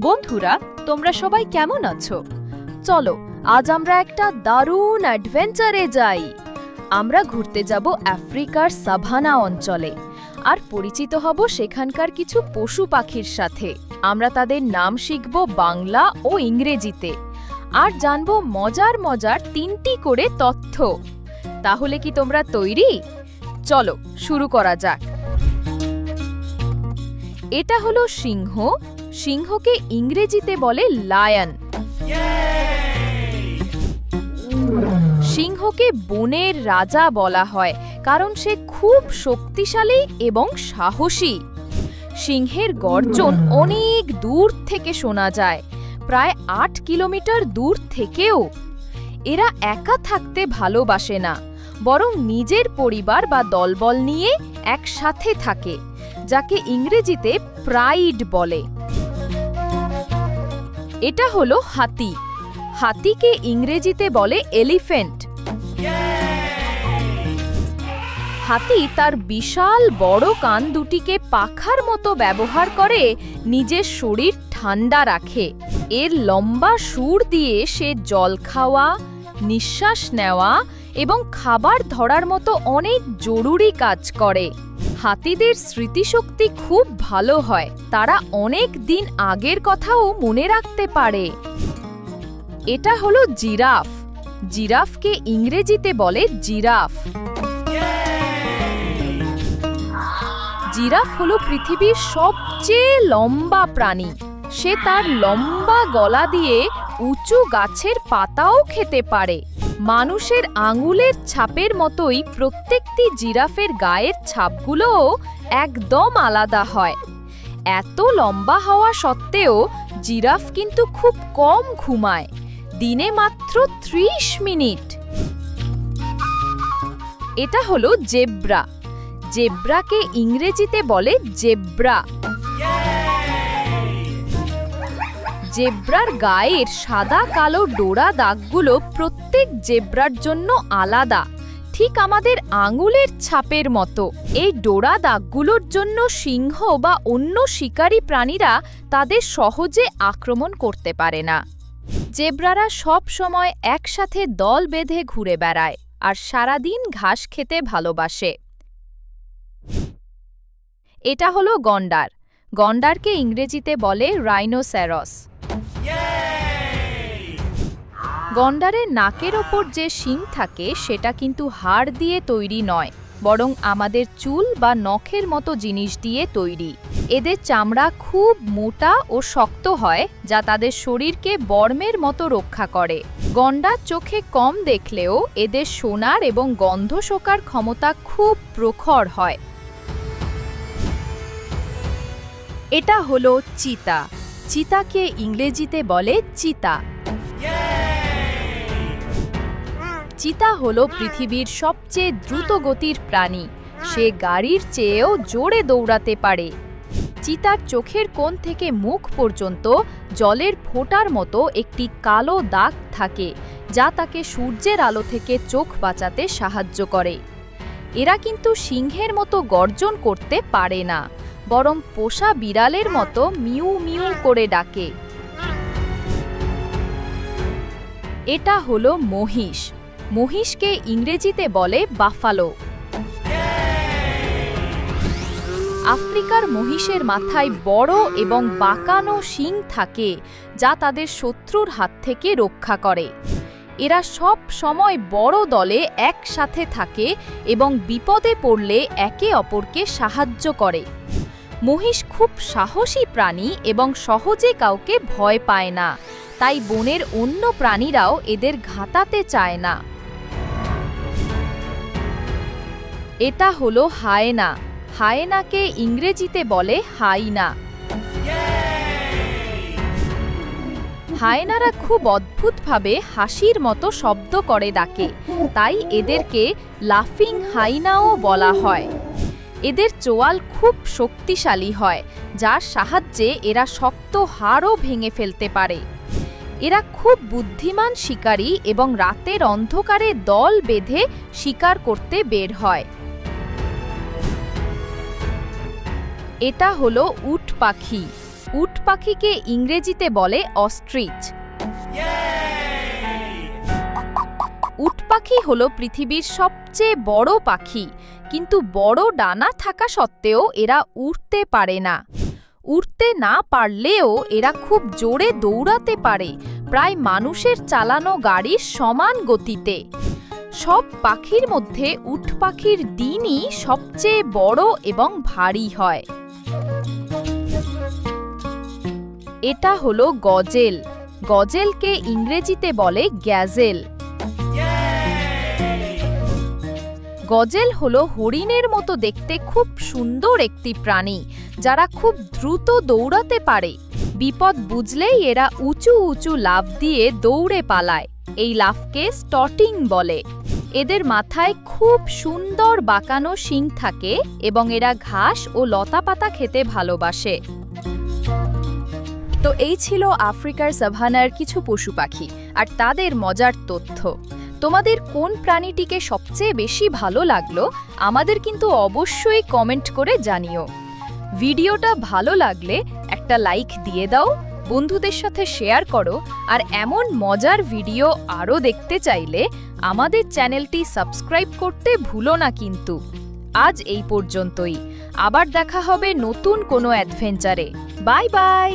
বন্ধুরা, তোমরা সবাই কেমন আছো? চলো আজ আমরা একটা দারুণ অ্যাডভেঞ্চারে যাই। আমরা ঘুরতে যাব আফ্রিকার সাভানা অঞ্চলে আর পরিচিত হব সেখানকার কিছু পশু পাখির সাথে। আমরা তাদের নাম শিখব বাংলা ও ইংরেজিতে আর জানবো মজার মজার ৩টি করে তথ্য। তাহলে কি তোমরা তৈরি? চলো শুরু করা যাক। এটা হলো সিংহ। সিংহকে ইংরেজিতে বলে লায়ন। সিংহকে বনের রাজা বলা হয় কারণ সে খুব শক্তিশালী এবং সাহসী। সিংহের গর্জন অনেক দূর থেকে শোনা যায়, প্রায় ৮ কিলোমিটার দূর থেকেও। এরা একা থাকতে ভালোবাসে না, বরং নিজের পরিবার বা দলবল নিয়ে একসাথে থাকে, যাকে ইংরেজিতে প্রাইড বলে। এটা হলো হাতি। হাতিকে ইংরেজিতে বলে এলিফ্যান্ট। হাতি তার বিশাল বড় কান দুটিকে পাখার মতো ব্যবহার করে নিজের শরীর ঠান্ডা রাখে। এর লম্বা সুর দিয়ে সে জল খাওয়া, নিঃশ্বাস নেওয়া এবং খাবার ধরার মতো অনেক জরুরি কাজ করে। হাতিদের স্মৃতিশক্তি খুব ভালো হয়, তারা অনেক দিন আগের কথাও মনে রাখতে পারে। এটা হলো জিরাফ। জিরাফকে ইংরেজিতে বলে জিরাফ। জিরাফ হলো পৃথিবীর সবচেয়ে লম্বা প্রাণী। সে তার লম্বা গলা দিয়ে উঁচু গাছের পাতাও খেতে পারে। মানুষের আঙুলের ছাপের মতোই প্রত্যেকটি জিরাফের গায়ের ছাপগুলোও একদম আলাদা হয়। এত লম্বা হওয়া সত্ত্বেও জিরাফ কিন্তু খুব কম ঘুমায়, দিনে মাত্র ৩০ মিনিট। এটা হলো জেব্রা। জেব্রাকে ইংরেজিতে বলে জেব্রা। জেব্রার গায়ের সাদা কালো ডোরা দাগগুলো প্রত্যেক জেব্রার জন্য আলাদা, ঠিক আমাদের আঙুলের ছাপের মতো। এই ডোরা দাগগুলোর জন্য সিংহ বা অন্য শিকারী প্রাণীরা তাদের সহজে আক্রমণ করতে পারে না। জেব্রারা সব সময় একসাথে দল বেঁধে ঘুরে বেড়ায় আর সারাদিন ঘাস খেতে ভালোবাসে। এটা হলো গন্ডার। গন্ডারকে ইংরেজিতে বলে রাইনোসেরস। গন্ডারের নাকের ওপর যে শিং থাকে সেটা কিন্তু হাড় দিয়ে তৈরি নয়, বরং আমাদের চুল বা নখের মতো জিনিস দিয়ে তৈরি। এদের চামড়া খুব মোটা ও শক্ত হয়, যা তাদের শরীরকে বর্মের মতো রক্ষা করে। গন্ডার চোখে কম দেখলেও এদের শোনার এবং গন্ধ শোকার ক্ষমতা খুব প্রখর হয়। এটা হলো চিতা। চিতাকে ইংরেজিতে বলে চিতা। চিতা হলো পৃথিবীর সবচেয়ে দ্রুত গতির প্রাণী। সে গাড়ির চেয়েও জোরে দৌড়াতে পারে। চিতার চোখের কোণ থেকে মুখ পর্যন্ত জলের ফোঁটার মতো একটি কালো দাগ থাকে, যা তাকে সূর্যের আলো থেকে চোখ বাঁচাতে সাহায্য করে। এরা কিন্তু সিংহের মতো গর্জন করতে পারে না, বরং পোষা বিড়ালের মতো মিউ মিউ করে ডাকে। এটা হলো মহিষ। মহিষকে ইংরেজিতে বলে বাফালো। আফ্রিকার মহিষের মাথায় বড় এবং বাঁকানো শিং থাকে, যা তাদের শত্রুর হাত থেকে রক্ষা করে। এরা সব সময় বড় দলে একসাথে থাকে এবং বিপদে পড়লে একে অপরকে সাহায্য করে। মহিষ খুব সাহসী প্রাণী এবং সহজে কাউকে ভয় পায় না, তাই বনের অন্য প্রাণীরাও এদের ঘাঁটাতে চায় না। এটা হলো হায়েনা। হায়েনাকে ইংরেজিতে বলে হাইনা। হায়েনারা খুব অদ্ভুতভাবে হাসির মতো শব্দ করে ডাকে, তাই এদেরকে লাফিং হাইনাও বলা হয়। এদের চোয়াল খুব শক্তিশালী হয়, যার সাহায্যে এরা শক্ত হাড়ও ভেঙে ফেলতে পারে। এরা খুব বুদ্ধিমান শিকারী এবং রাতের অন্ধকারে দল বেঁধে শিকার করতে বের হয়। এটা হলো উট পাখি। উট পাখিকে ইংরেজিতে বলে অস্ট্রিচ। উট পাখি হলো পৃথিবীর সবচেয়ে বড় পাখি, কিন্তু বড় ডানা থাকা সত্ত্বেও এরা উড়তে পারে না। উড়তে না পারলেও এরা খুব জোরে দৌড়াতে পারে, প্রায় মানুষের চালানো গাড়ির সমান গতিতে। সব পাখির মধ্যে উট পাখির ডিমই সবচেয়ে বড় এবং ভারী হয়। এটা হলো গজেল। গজেলকে ইংরেজিতে বলে গ্যাজেল। গজেল হলো হরিণের মতো দেখতে খুব সুন্দর একটি প্রাণী, যারা খুব দ্রুত দৌড়াতে পারে। বিপদ বুঝলেই এরা উঁচু উঁচু লাফ দিয়ে দৌড়ে পালায়। এই লাফকে স্টটিং বলে। এদের মাথায় খুব সুন্দর বাঁকানো শিং থাকে এবং এরা ঘাস ও লতাপাতা খেতে ভালোবাসে। তো এই ছিল আফ্রিকার সাভানার কিছু পশু পাখি আর তাদের মজার তথ্য। তোমাদের কোন প্রাণীটিকে সবচেয়ে বেশি ভালো লাগলো আমাদের কিন্তু অবশ্যই কমেন্ট করে জানিও। ভিডিওটা ভালো লাগলে একটা লাইক দিয়ে দাও, বন্ধুদের সাথে শেয়ার করো, আর এমন মজার ভিডিও আরও দেখতে চাইলে আমাদের চ্যানেলটি সাবস্ক্রাইব করতে ভুলো না কিন্তু। আজ এই পর্যন্তই, আবার দেখা হবে নতুন কোনো অ্যাডভেঞ্চারে। Bye bye.